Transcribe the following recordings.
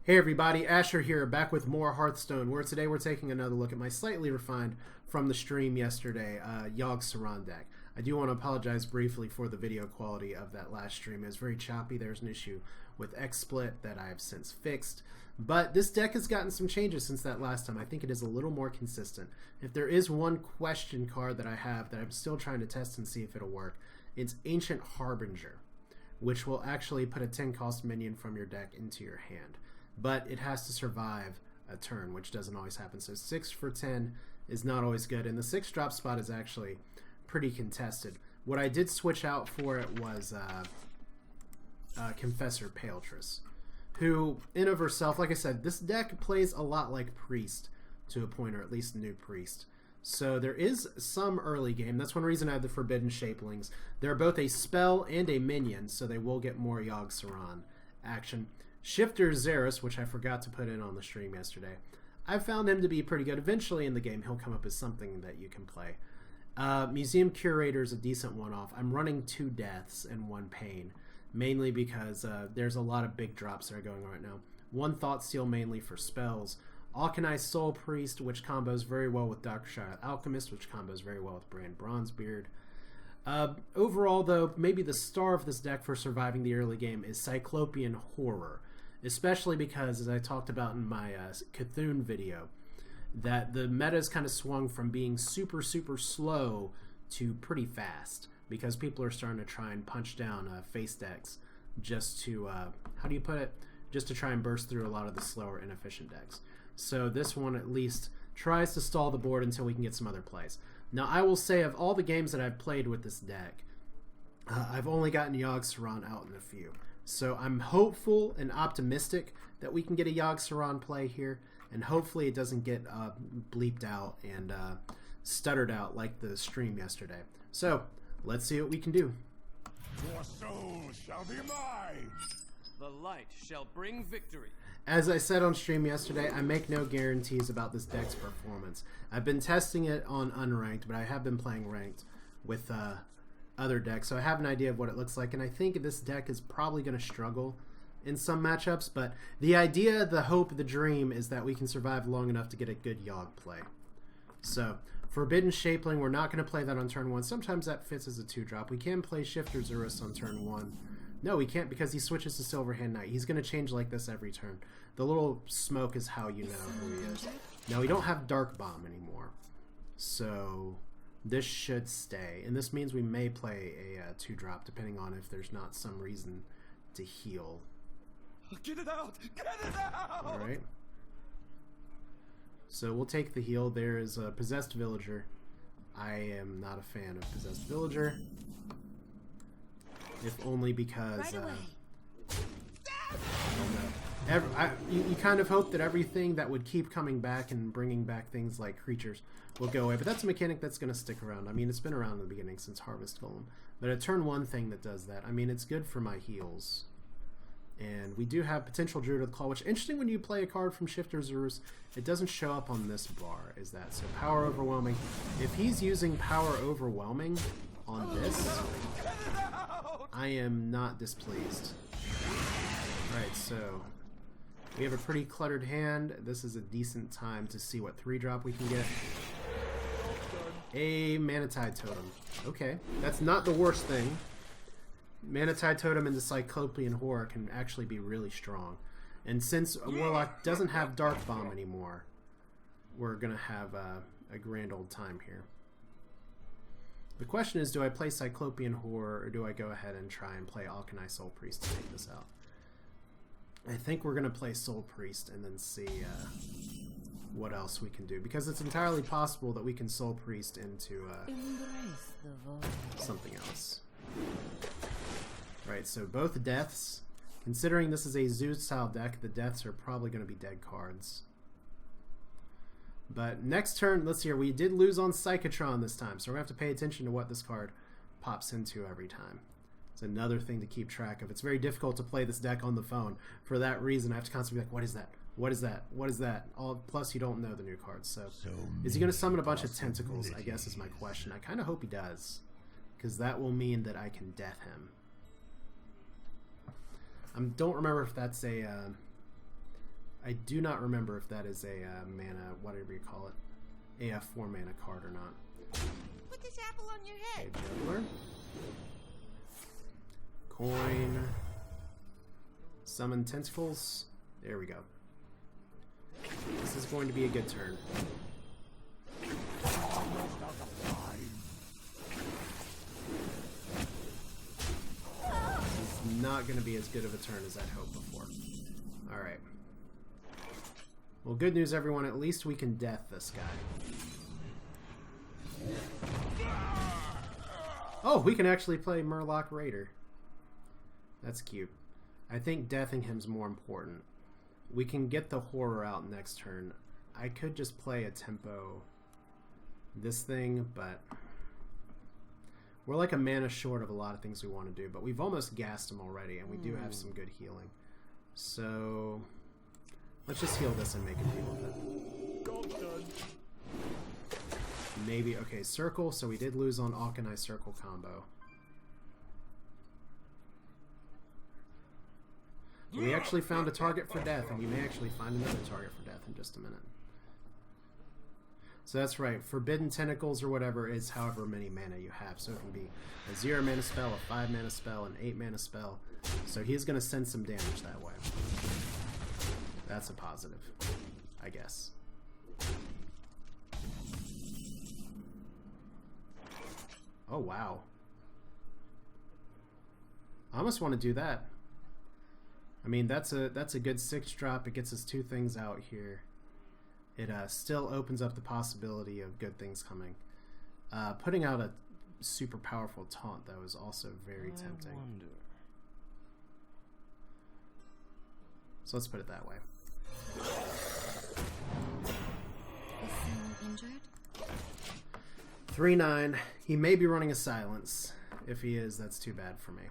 Hey everybody, Asher here, back with more Hearthstone, where today we're taking another look at my slightly refined from the stream yesterday, Yogg-Saron deck. I do want to apologize briefly for the video quality of that last stream. It was very choppy. There's an issue with XSplit that I have since fixed. But this deck has gotten some changes since that last time. I think it is a little more consistent. If there is one question card that I have that I'm still trying to test and see if it'll work, it's Ancient Harbinger, which will actually put a 10-cost minion from your deck into your hand. But it has to survive a turn, which doesn't always happen. So 6 for 10 is not always good, and the 6-drop spot is actually pretty contested. What I did switch out for it was Confessor Paletress, who, in of herself, like I said, this deck plays a lot like Priest to a point, or at least New Priest. So there is some early game. That's one reason I have the Forbidden Shapelings. They're both a spell and a minion, so they will get more Yogg-Saron action. Shifter Xeris, which I forgot to put in on the stream yesterday, I found him to be pretty good. Eventually in the game, he'll come up as something that you can play. Museum Curator is a decent one-off. I'm running 2 deaths and 1 pain, mainly because there's a lot of big drops that are going on right now. 1 Thought Steal mainly for spells. Alkanized Soul Priest, which combos very well with Dr. Shire Alchemist, which combos very well with Brand Bronzebeard. Overall, though, maybe the star of this deck for surviving the early game is Cyclopean Horror. Especially because, as I talked about in my Cthulhu video, that the meta has kind of swung from being super slow to pretty fast, because people are starting to try and punch down face decks just to, how do you put it? Just to try and burst through a lot of the slower, inefficient decks. So this one at least tries to stall the board until we can get some other plays. Now I will say, of all the games that I've played with this deck, I've only gotten Yogg-Saron out in a few. So I'm hopeful and optimistic that we can get a Yogg-Saron play here, and hopefully it doesn't get bleeped out and stuttered out like the stream yesterday. So let's see what we can do. Your soul shall be mine. The light shall bring victory. As I said on stream yesterday, I make no guarantees about this deck's performance. I've been testing it on unranked, but I have been playing ranked with other decks, so I have an idea of what it looks like, and I think this deck is probably going to struggle in some matchups, but the idea, the hope, the dream is that we can survive long enough to get a good Yogg play. So, Forbidden Shapeling, we're not going to play that on turn 1. Sometimes that fits as a 2-drop. We can play Shifter Xeris on turn 1. No, we can't, because he switches to Silverhand Knight. He's going to change like this every turn. The little smoke is how you know who he is. Now, we don't have Dark Bomb anymore, so this should stay, and this means we may play a 2-drop, depending on if there's not some reason to heal. Get it out! Get it out! Alright. So we'll take the heal. There is a Possessed Villager. I am not a fan of Possessed Villager. If only because... Right away. I don't know. You kind of hope that everything that would keep coming back and bringing back things like creatures will go away, but that's a mechanic that's going to stick around. I mean, it's been around in the beginning since Harvest Golem, but a turn 1 thing that does that, I mean, it's good for my heals. And we do have potential Druid of the Claw, which, interesting when you play a card from Shifter Xeris, it doesn't show up on this bar, is that. So Power Overwhelming. If he's using Power Overwhelming on this, I am not displeased. Alright, so we have a pretty cluttered hand. This is a decent time to see what 3-drop we can get. A Manatide Totem. Okay, that's not the worst thing. Manatide Totem into Cyclopean Horror can actually be really strong. And since Warlock doesn't have Dark Bomb anymore, we're going to have a grand old time here. The question is, do I play Cyclopean Horror, or do I go ahead and try and play Alkanized Soul Priest to take this out? I think we're going to play Soul Priest and then see what else we can do. Because it's entirely possible that we can Soul Priest into something else. Right, so both deaths. Considering this is a Zoo-style deck, the deaths are probably going to be dead cards. But next turn, let's see here, we did lose on Psychotron this time, so we're going to have to pay attention to what this card pops into every time. It's another thing to keep track of. It's very difficult to play this deck on the phone. For that reason, I have to constantly be like, what is that? What is that? What is that? Plus, you don't know the new cards, so is he going to summon a bunch of tentacles, I guess is my question. I kind of hope he does, because that will mean that I can death him. I don't remember if that's a I do not remember if that is a mana, whatever you call it, a 4 mana card or not. Put this apple on your head. Okay, juggler. Coin. Summon tentacles. There we go. This is going to be a good turn. This is not going to be as good of a turn as I'd hoped before. Alright. Well, good news, everyone. At least we can death this guy. Oh, we can actually play Murloc Raider. That's cute. I think deathing him's more important. We can get the horror out next turn. I could just play a tempo this thing, but we're like a mana short of a lot of things we want to do, but we've almost gassed him already, and we do have some good healing. So let's just heal this and make a deal with it. Maybe, okay, circle, so we did lose on Alkanai circle combo. We actually found a target for death, and we may actually find another target for death in just a minute. So that's right, Forbidden Tentacles or whatever is however many mana you have. So it can be a 0 mana spell, a 5 mana spell, an 8 mana spell. So he's going to send some damage that way. That's a positive, I guess. Oh, wow. I almost want to do that. I mean, that's a good 6-drop. It gets us 2 things out here. It still opens up the possibility of good things coming. Putting out a super powerful taunt, though, is also very tempting. So let's put it that way. Is he injured? 3/9. He may be running a silence. If he is, that's too bad for me.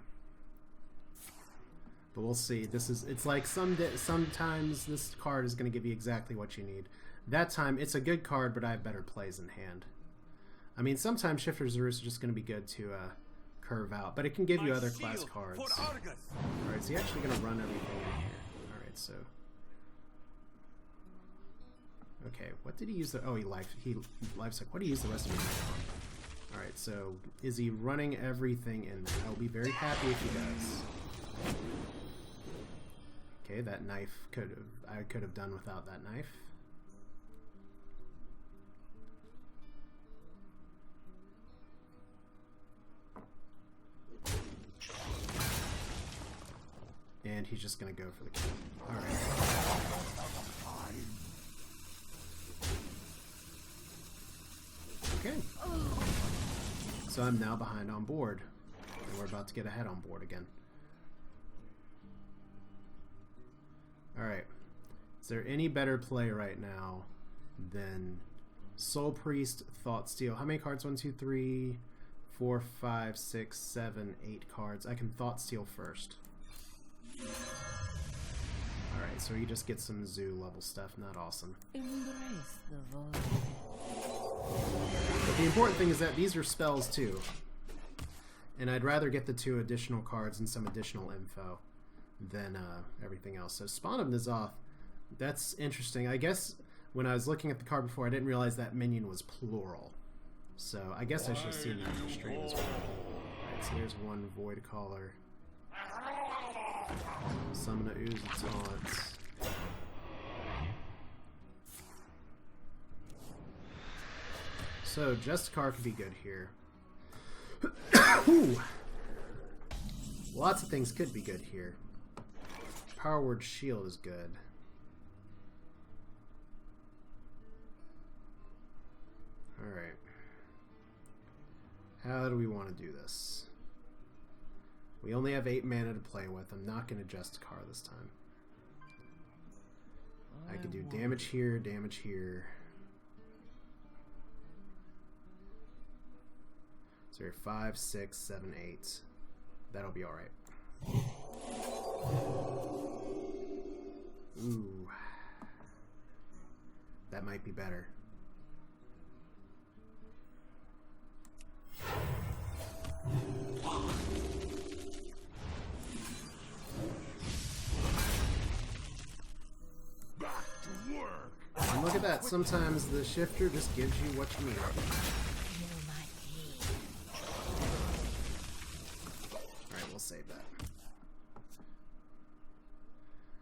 But we'll see. It's like sometimes this card is going to give you exactly what you need. That time, it's a good card, but I have better plays in hand. I mean, sometimes Shifter's Roost is just going to be good to curve out, but it can give you other class cards. Alright, so you're actually going to run everything in here. Alright, so... Okay, what did he use? Oh, he life's like, what did he use the rest of his mana on? Alright, so is he running everything in there? I'll be very happy if he does. Okay, that knife I could have done without that knife. And he's just gonna go for the kill. Alright. Okay. So I'm now behind on board. And we're about to get ahead on board again. Alright. Is there any better play right now than Soul Priest, Thought Steal? How many cards? 1, 2, 3, 4, 5, 6, 7, 8 cards. I can Thought Steal first. Alright, so you just get some zoo level stuff. Not awesome. Embrace the void. But the important thing is that these are spells too. And I'd rather get the 2 additional cards and some additional info than everything else. So Spawn of N'Zoth, that's interesting. I guess when I was looking at the card before, I didn't realize that minion was plural. So I guess I should have seen that in the stream as well. Alright, so there's one Void Caller. Summon a Ooze of Taunts. So Justicar could be good here. Ooh. Lots of things could be good here. Power Word Shield is good. Alright. How do we want to do this? We only have 8 mana to play with. I'm not going to Justicar this time. I can do damage here, damage here. So you're 5, 6, 7, 8. That'll be alright. Ooh. That might be better. work. And look at that. Sometimes the shifter just gives you what you need. Alright, we'll save that.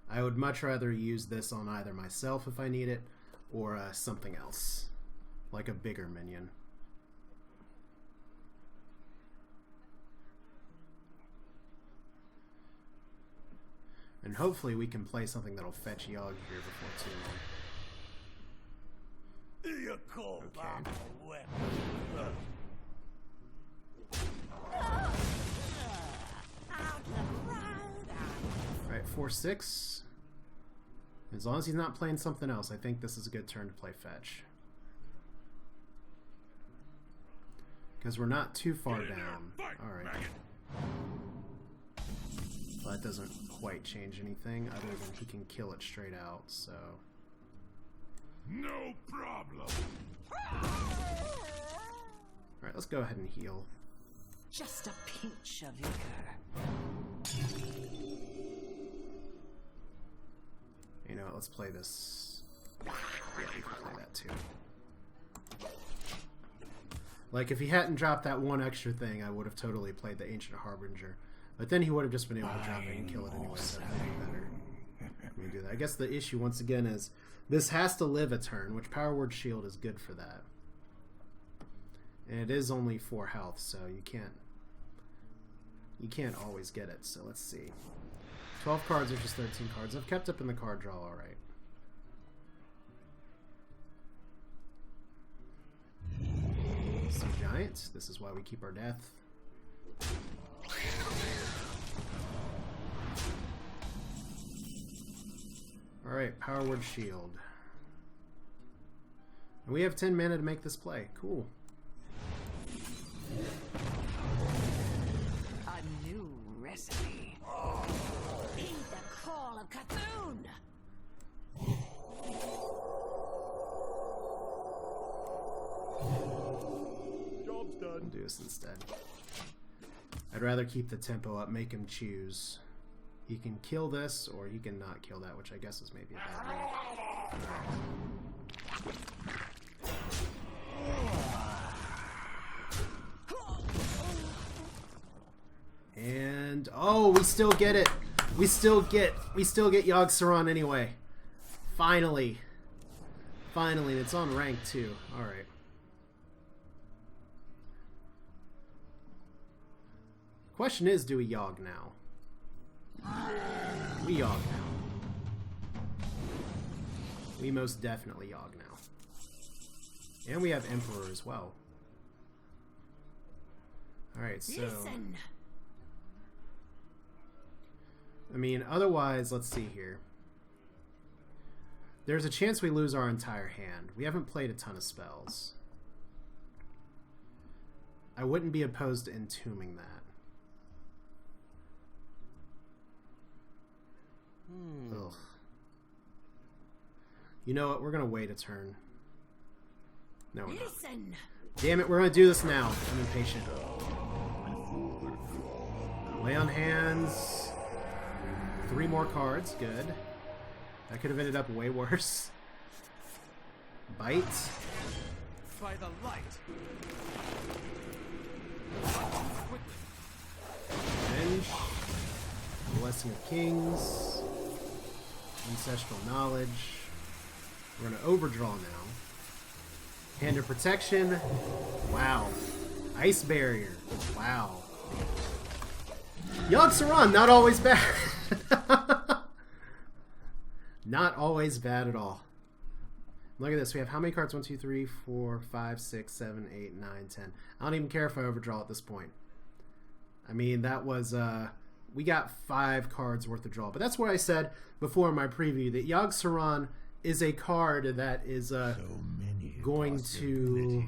I would much rather use this on either myself if I need it, or something else. Like a bigger minion. And hopefully we can play something that'll fetch Yogg here before too long. You call that a weapon? Alright, 4-6. As long as he's not playing something else, I think this is a good turn to play fetch. Because we're not too far down. Alright. Well, that doesn't quite change anything other than he can kill it straight out, so... No problem. Alright, let's go ahead and heal. Just a pinch of vigor. You know what, let's play this. Yeah, we can play that too. Like, if he hadn't dropped that one extra thing, I would have totally played the Ancient Harbinger. But then he would have just been able to drop it and kill it anyway, so that'd be better. Let me do that. I guess the issue, once again, is this has to live a turn, which Power Word Shield is good for that. And it is only 4 health, so you can't always get it. So let's see. 12 cards versus 13 cards. I've kept up in the card draw alright. Some giants. This is why we keep our death. Alright, Power Word Shield. And we have 10 mana to make this play. Cool. A new recipe. Heed the call of Cthulhu. Job's done. We'll do this instead. I'd rather keep the tempo up, make him choose. He can kill this, or he can not kill that, which I guess is maybe a bad move. And oh, we still get it. We still get Yogg-Saron anyway. Finally. Finally, it's on rank 2. All right. Question is, do we Yogg now? We Yogg now. We most definitely Yogg now. And we have Emperor as well. Alright, so... Listen. I mean, otherwise, let's see here. There's a chance we lose our entire hand. We haven't played a ton of spells. I wouldn't be opposed to entombing that. Ugh. You know what? We're gonna wait a turn. No, we're not. Listen. Damn it, we're gonna do this now. I'm impatient. Lay on hands. 3 more cards. Good. That could have ended up way worse. Bite. By the light. Quickly. Revenge. Blessing of Kings. Ancestral Knowledge. We're going to overdraw now. Hand of Protection. Wow. Ice Barrier. Wow. Yogg-Saron, not always bad. Not always bad at all. Look at this. We have how many cards? 1, 2, 3, 4, 5, 6, 7, 8, 9, 10. I don't even care if I overdraw at this point. I mean, that was... we got 5 cards worth of draw. But that's what I said before in my preview, that Yogg-Saron is a card that is going to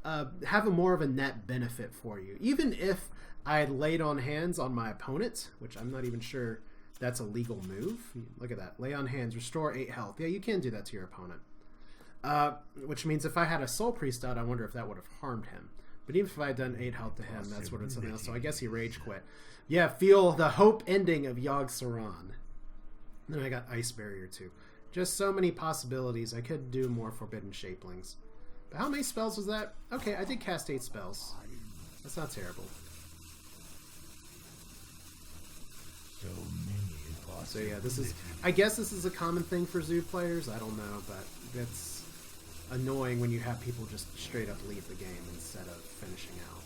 have a more of a net benefit for you. Even if I had laid on hands on my opponent, which I'm not even sure that's a legal move. Look at that. Lay on hands, restore 8 health. Yeah, you can do that to your opponent. Which means if I had a Soul Priest out, I wonder if that would have harmed him. But even if I had done 8 health to him, that's what it's something else. So I guess he rage quit. Yeah, feel the hope ending of Yogg-Saron. Then I got Ice Barrier too. Just so many possibilities. I could do more Forbidden Shapelings. But how many spells was that? Okay, I did cast 8 spells. That's not terrible. So many So yeah, this is... I guess this is a common thing for Zoo players. I don't know, but it's annoying when you have people just straight up leave the game instead of finishing out.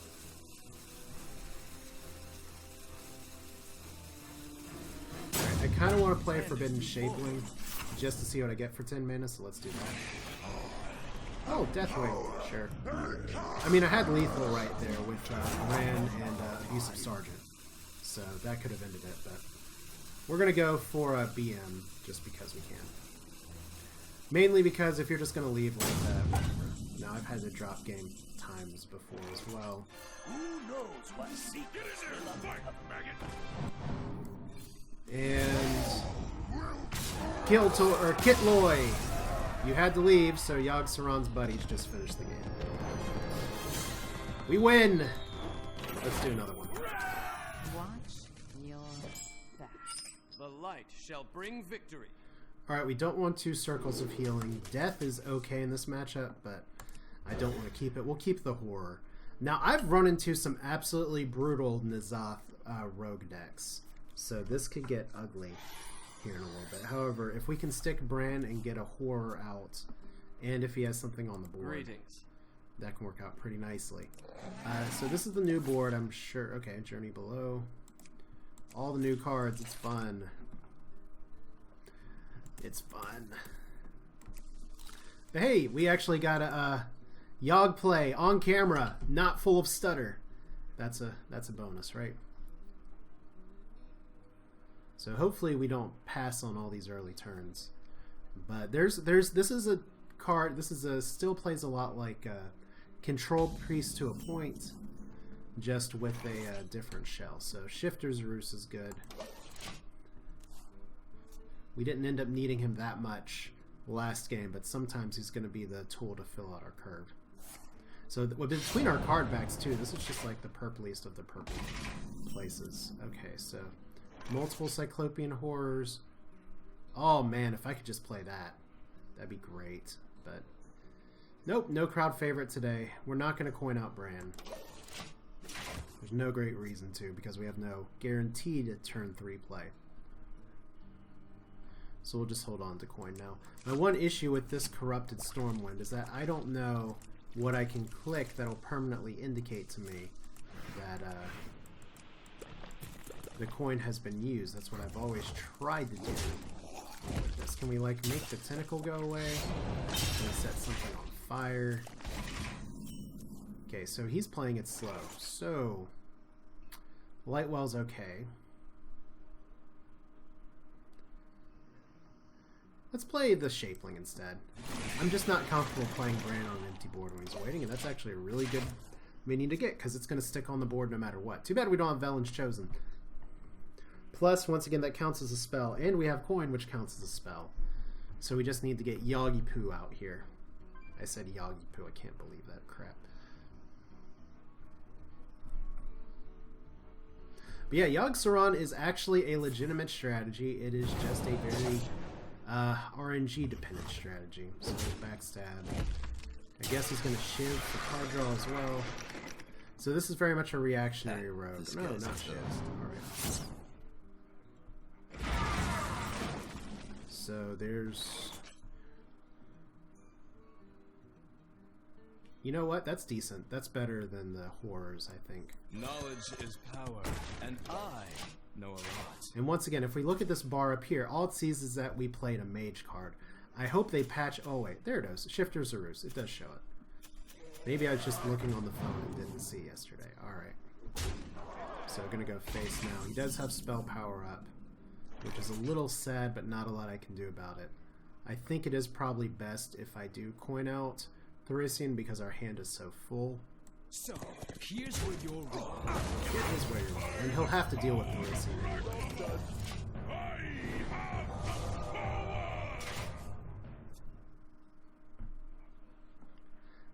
Alright, I kind of want to play Forbidden Shapeling just to see what I get for 10 mana, so let's do that. Oh, Deathwing, sure. I mean, I had Lethal right there with Ran and Abusive Sergeant, so that could have ended it, but we're going to go for a BM just because we can. Mainly because if you're just going to leave like that, whatever. Now, I've had to drop game times before as well. Who knows what secrets will uncover, maggot? And Kitloy, you had to leave, so Yogg-Saron's buddies just finished the game. We win! Let's do another one. Watch your back. The light shall bring victory. Alright, we don't want 2 circles of healing. Death is okay in this matchup, but I don't want to keep it. We'll keep the horror. Now, I've run into some absolutely brutal N'Zoth rogue decks, so this could get ugly here in a little bit. However, if we can stick Bran and get a horror out, and if he has something on the board, Greetings. that can work out pretty nicely. So this is the new board, I'm sure. Okay, Journey Below. All the new cards, it's fun. It's fun. But hey, we actually got a Yogg play on camera, not full of stutter. That's a bonus, right? So hopefully we don't pass on all these early turns. But this is a card. This is still plays a lot like Control Priest to a point, just with a different shell. So Shifter's Roost is good. We didn't end up needing him that much last game, but sometimes he's going to be the tool to fill out our curve. So between our card backs too, this is just like the purpliest of the purple places. Okay, so multiple Cyclopean Horrors. Oh man, if I could just play that, that'd be great. But nope, no crowd favorite today. We're not going to coin out Bran. There's no great reason to, because we have no guaranteed turn 3 play. So we'll just hold on to coin now. My one issue with this Corrupted Stormwind is that I don't know what I can click that'll permanently indicate to me that the coin has been used. That's what I've always tried to do with this. Can we like make the tentacle go away? Can we set something on fire? Okay, so he's playing it slow. So Lightwell's okay. Let's play the Shapeling instead. I'm just not comfortable playing Bran on an empty board when he's waiting, and that's actually a really good minion to get, because it's going to stick on the board no matter what. Too bad we don't have Velen's Chosen. Plus, once again, that counts as a spell, and we have Coin, which counts as a spell. So we just need to get Yogg-Poo out here. I said Yogg-Poo, I can't believe that crap. But yeah, Yogg-Saron is actually a legitimate strategy. It is just a very RNG dependent strategy. So backstab. I guess he's going to shiv for card draw as well. So this is very much a reactionary rogue. No, not shiv. Alright. So there's... You know what? That's decent. That's better than the horrors, I think. Knowledge is power, and I know a lot. And once again, if we look at this bar up here, all it sees is that we played a mage card. I hope they patch... Oh, wait. There it is. Shifter's Roost. It does show it. Maybe I was just looking on the phone and didn't see yesterday. Alright. So we're going to go face now. He does have spell power up, which is a little sad, but not a lot I can do about it. I think it is probably best if I do coin out Thurisian, because our hand is so full. So, here's where you're wrong. It is where you're wrong. And he'll have to deal with Thurisian anyway.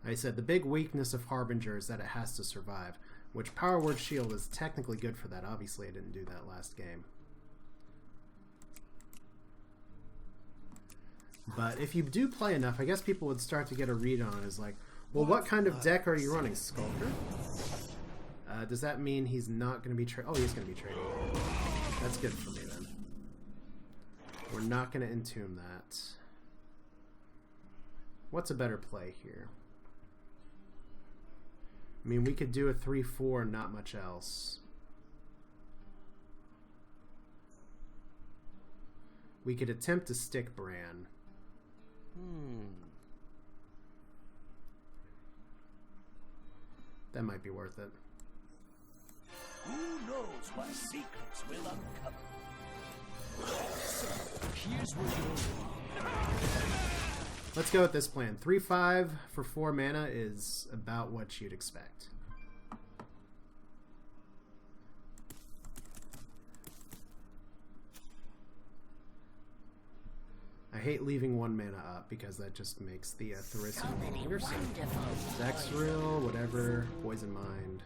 I said the big weakness of Harbinger is that it has to survive, which Power Word Shield is technically good for that. Obviously I didn't do that last game. But if you do play enough, I guess people would start to get a read on it as like, well, what kind of deck are you running, Skulker? Does that mean he's not going to be trading? Oh, he's going to be trading. That's good for me then. We're not going to entomb that. What's a better play here? I mean, we could do a 3-4 and not much else. We could attempt to stick Bran. That might be worth it. Who knows what secrets will uncover? Here's where you're wrong. Let's go with this plan. 3-5 for 4 mana is about what you'd expect. I hate leaving 1 mana up because that just makes the Therissian longer. So Yogg-Saron, whatever, Poison Mind.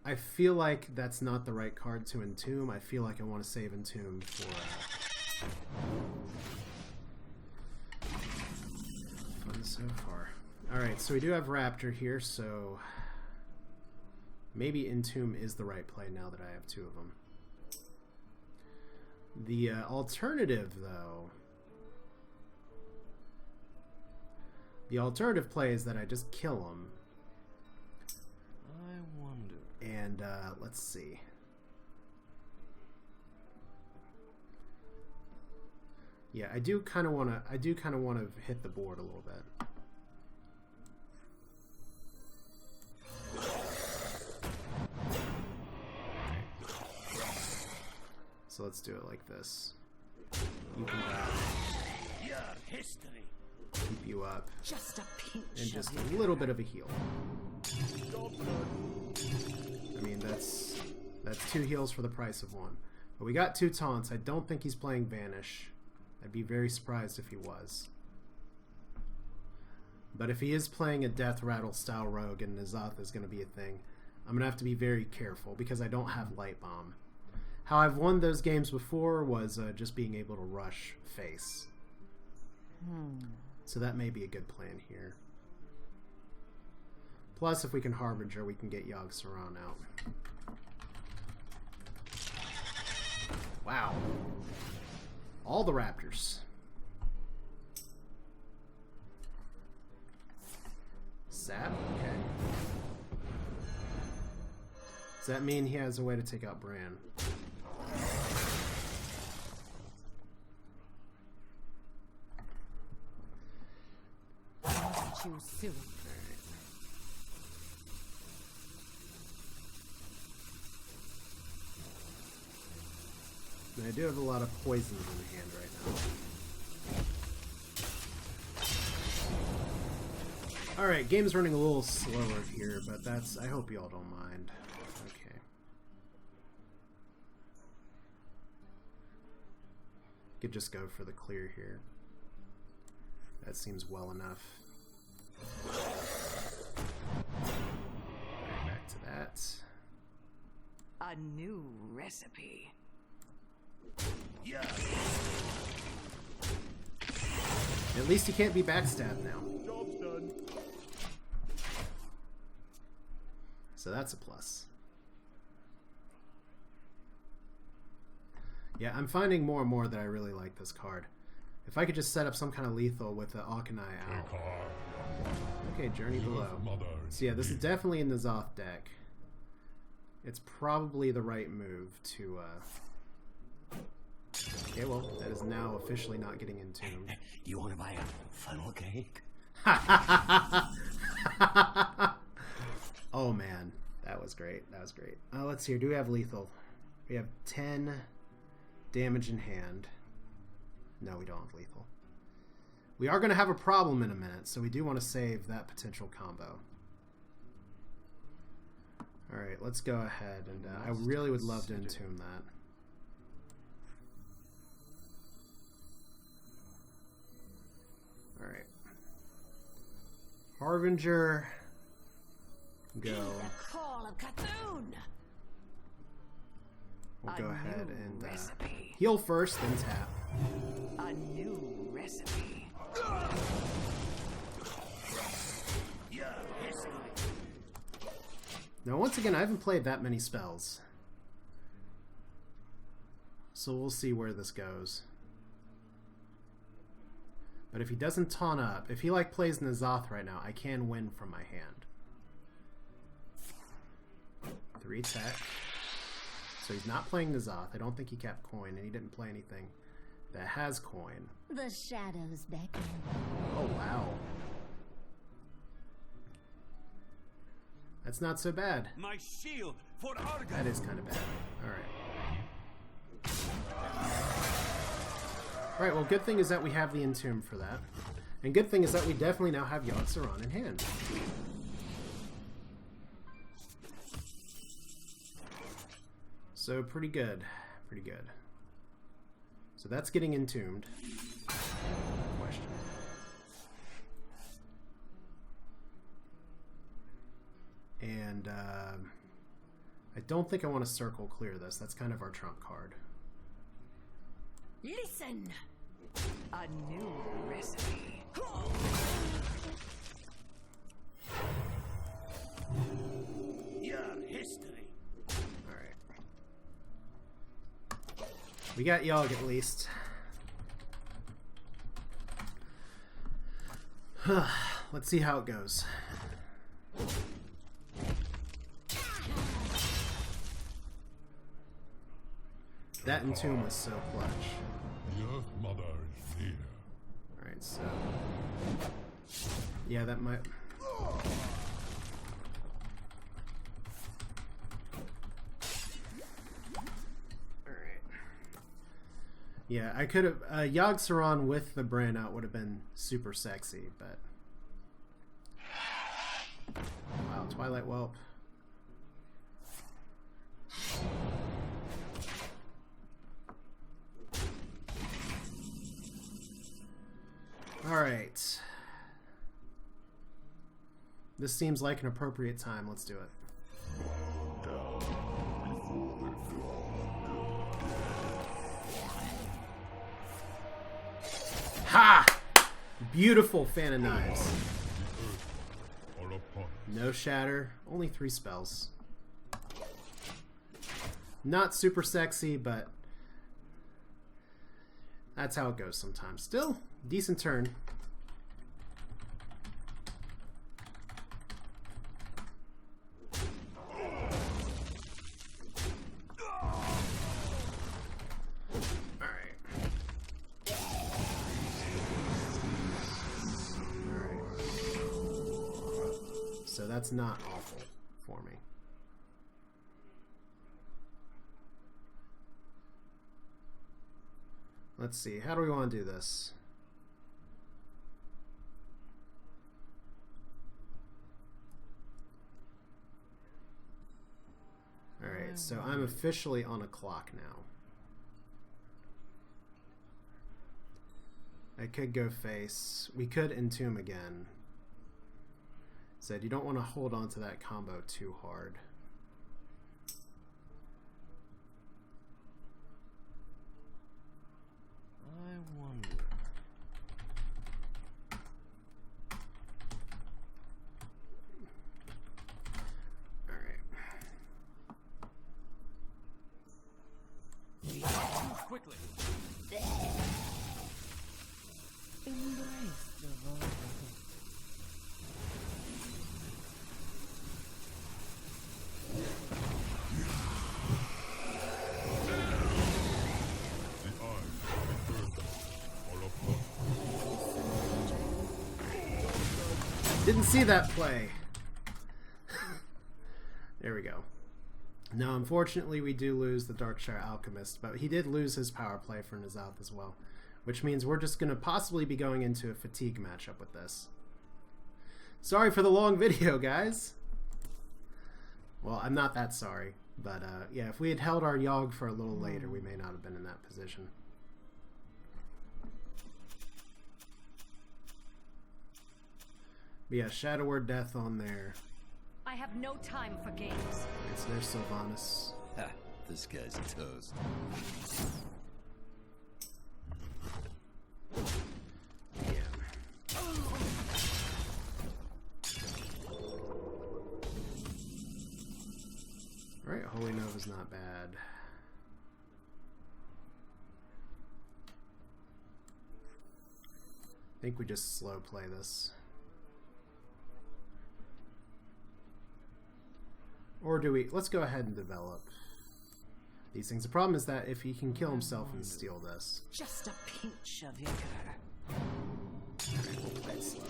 I feel like that's not the right card to entomb. I feel like I want to save entomb for fun so far. Alright, so we do have Raptor here, so maybe entomb is the right play now that I have 2 of them. The alternative, though, the alternative play is that I just kill him. I wonder. And let's see. Yeah, I do kind of want to hit the board a little bit. So let's do it like this. You can Your history. keep you up, Just a pinch. and just of a little bit of a heal. I mean, that's 2 heals for the price of 1. But we got 2 taunts. I don't think he's playing Vanish. I'd be very surprised if he was. But if he is playing a Death Rattle style rogue and N'Zoth is going to be a thing, I'm going to have to be very careful because I don't have Light Bomb. How I've won those games before was just being able to rush face. So that may be a good plan here. Plus, if we can Harbinger, we can get Yogg-Saron out. Wow. All the Raptors. Sap? Okay. Does that mean he has a way to take out Bran? Too soon. And I do have a lot of poisons in the hand right now. Alright, game's running a little slower here, but that's... I hope you all don't mind. Okay. Could just go for the clear here. That seems well enough. Right, back to that. A new recipe. Your At least he can't be backstabbed now. job's done. So that's a plus. Yeah, I'm finding more and more that I really like this card. If I could just set up some kind of lethal with the Auchenai out. Okay, Journey Below. So yeah, this is definitely in the N'Zoth deck. It's probably the right move to... Okay, well, that is now officially not getting entombed. You want to buy a funnel cake? Oh man, that was great. That was great. Let's see here. Do we have lethal? We have 10 damage in hand. No, we don't have lethal. We are going to have a problem in a minute, so we do want to save that potential combo. Alright, let's go ahead, and I really would love to entomb that. Alright. Harbinger. Go. The call of Cthulhu. We'll go A ahead new and recipe. heal first, then tap. A new recipe. Your history. Now, once again, I haven't played that many spells. So we'll see where this goes. But if he doesn't taunt up, if he like plays N'Zoth right now, I can win from my hand. 3 tech. So he's not playing N'Zoth. I don't think he kept coin, and he didn't play anything that has coin. The shadows beckon. Oh, wow. That's not so bad. My shield for Argon. That is kind of bad. Alright. Alright, well, good thing is that we have the Entomb for that. And good thing is that we definitely now have Yogg-Saron in hand. So, pretty good. Pretty good. So that's getting entombed. Question. And, I don't think I want to circle clear this. That's kind of our trump card. Listen! A new recipe. Your history. Alright. We got Yogg at least. Let's see how it goes. That Entomb was so clutch. The Earth Mother is near. Alright, so... yeah, that might... Alright. Yeah, I could have... Yogg-Saron with the Bran out would have been super sexy, but... wow, Twilight Whelp. Alright. This seems like an appropriate time. Let's do it. Ha! Beautiful Fan of Knives. No shatter. Only 3 spells. Not super sexy, but that's how it goes sometimes. Still, decent turn. So that's not awful for me. Let's see, how do we want to do this? Alright, so I'm officially on a clock now. I could go face. We could entomb again. Said you don't want to hold on to that combo too hard. I wonder. Alright. Quickly. Embrace the vulnerable. Didn't see that play. There we go. Now, unfortunately, we do lose the Darkshire Alchemist, but he did lose his power play for N'Zoth as well, which means we're just going to possibly be going into a fatigue matchup with this. Sorry for the long video, guys. Well, I'm not that sorry, but yeah, if we had held our Yogg for a little later, we may not have been in that position. But yeah, Shadow Word Death on there. I have no time for games. It's their Sylvanas. Ha, this guy's toast. was not bad. I think we just slow play this. Or do we... Let's go ahead and develop these things. The problem is that if he can kill himself and steal this... Just a pinch of vigor. We'll play it slow.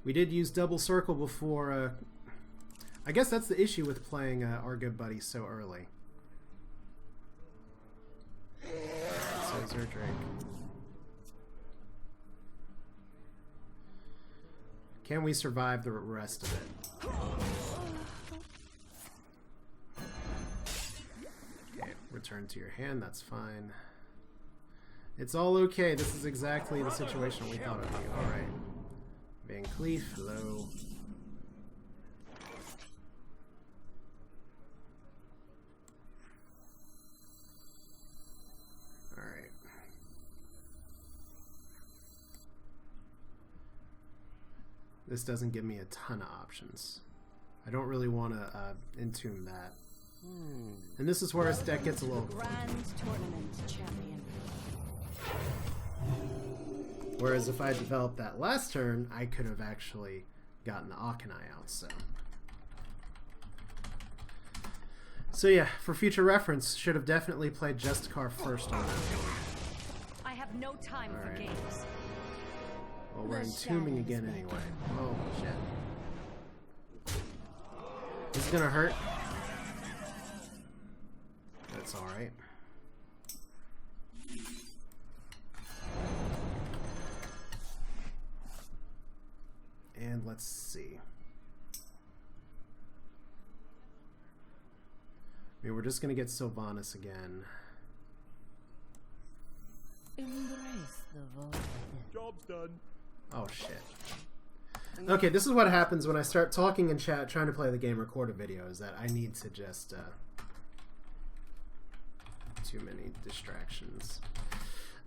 We did use double circle before... I guess that's the issue with playing our good buddy so early. So is there Drake. Can we survive the rest of it? Okay, return to your hand, that's fine. It's all okay, this is exactly the situation we thought it would be. Alright. Van Cleef, hello. Alright. This doesn't give me a ton of options. I don't really want to entomb that. And this is where his deck gets a little... Grand tournament champion. Whereas if I developed that last turn, I could have actually gotten the Akanai out, so yeah, for future reference, should have definitely played Justicar first on that one. I have no time for games. Well, we're entombing again anyway. Oh, shit. This is gonna hurt. That's alright. And let's see. I mean, we're just gonna get Sylvanas again. Embrace the void. Job's done. Oh shit. Okay, this is what happens when I start talking in chat, trying to play the game, record a video, is that I need to just, too many distractions.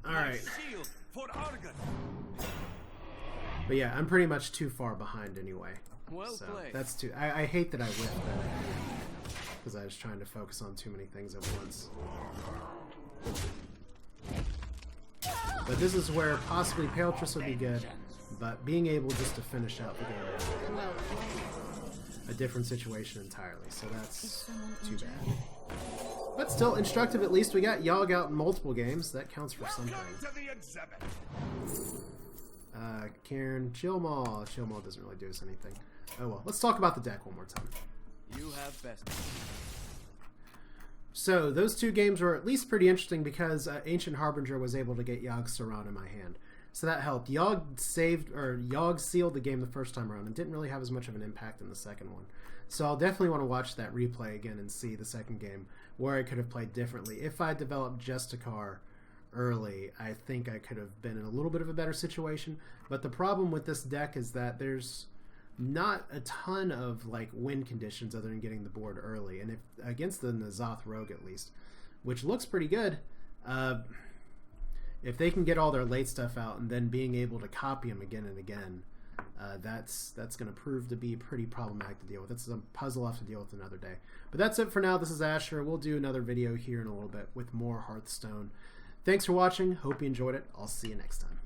Alright. Shield for Argon. But yeah, I'm pretty much too far behind anyway. Well So played. that's too... I hate that I whiffed that. Because I was trying to focus on too many things at once. But this is where possibly Paletress would be good, but being able just to finish out the game Well, is a different situation entirely, so that's too bad. But still, instructive at least. We got Yogg out in multiple games. That counts for something. To the exhibit. Karen, Chill Maw. Chill Maw doesn't really do us anything. Oh well, let's talk about the deck one more time. You have best. So, those two games were at least pretty interesting because Ancient Harbinger was able to get Yogg-Saron in my hand. So that helped. Yogg sealed the game the first time around and didn't really have as much of an impact in the second one. So I'll definitely want to watch that replay again and see the second game where I could have played differently. If I developed Justicar early, I think I could have been in a little bit of a better situation. But the problem with this deck is that there's not a ton of like win conditions other than getting the board early, and if against the N'Zoth Rogue at least, which looks pretty good, if they can get all their late stuff out and then being able to copy them again and again, that's going to prove to be pretty problematic to deal with. It's a puzzle I'll have to deal with another day. But that's it for now. This is Asher. We'll do another video here in a little bit with more Hearthstone. Thanks for watching. Hope you enjoyed it. I'll see you next time.